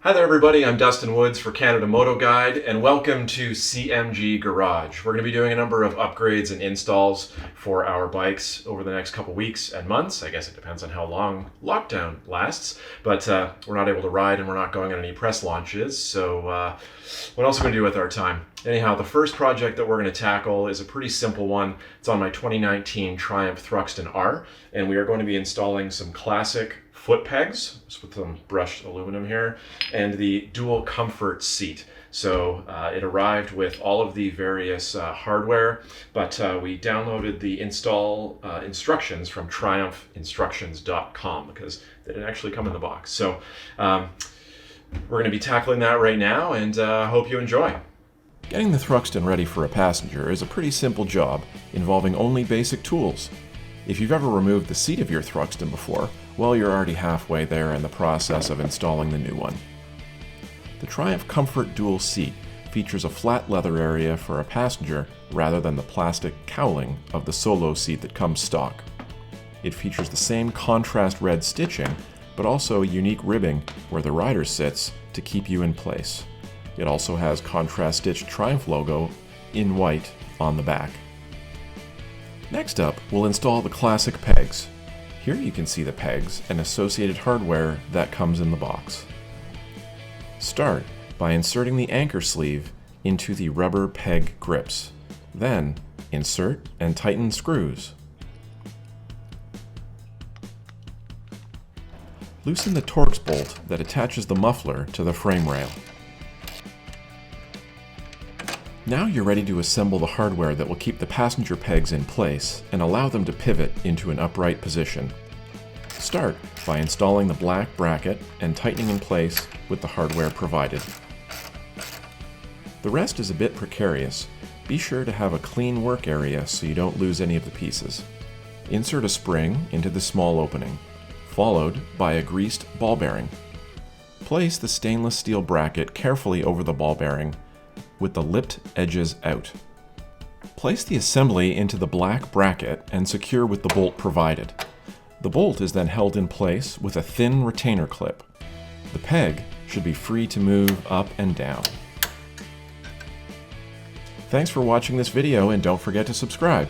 Hi there everybody, I'm Dustin Woods for Canada Moto Guide and welcome to CMG Garage. We're going to be doing a number of upgrades and installs for our bikes over the next couple weeks and months. I guess it depends on how long lockdown lasts, but we're not able to ride and we're not going on any press launches, so what else are we going to do with our time? Anyhow, the first project that we're going to tackle is a pretty simple one. It's on my 2019 Triumph Thruxton R, and we are going to be installing some classic foot pegs, just with some brushed aluminum here, and the dual comfort seat. So it arrived with all of the various hardware, but we downloaded the install instructions from triumphinstructions.com because they didn't actually come in the box. So we're going to be tackling that right now, and hope you enjoy. Getting the Thruxton ready for a passenger is a pretty simple job involving only basic tools. If you've ever removed the seat of your Thruxton before, well, you're already halfway there in the process of installing the new one. The Triumph Comfort Dual Seat features a flat leather area for a passenger rather than the plastic cowling of the solo seat that comes stock. It features the same contrast red stitching, but also unique ribbing where the rider sits to keep you in place. It also has contrast stitched Triumph logo in white on the back. Next up, we'll install the classic pegs. Here you can see the pegs and associated hardware that comes in the box. Start by inserting the anchor sleeve into the rubber peg grips. Then, insert and tighten screws. Loosen the Torx bolt that attaches the muffler to the frame rail. Now you're ready to assemble the hardware that will keep the passenger pegs in place and allow them to pivot into an upright position. Start by installing the black bracket and tightening in place with the hardware provided. The rest is a bit precarious. Be sure to have a clean work area so you don't lose any of the pieces. Insert a spring into the small opening, followed by a greased ball bearing. Place the stainless steel bracket carefully over the ball bearing with the lipped edges out. Place the assembly into the black bracket and secure with the bolt provided. The bolt is then held in place with a thin retainer clip. The peg should be free to move up and down. Thanks for watching this video and don't forget to subscribe.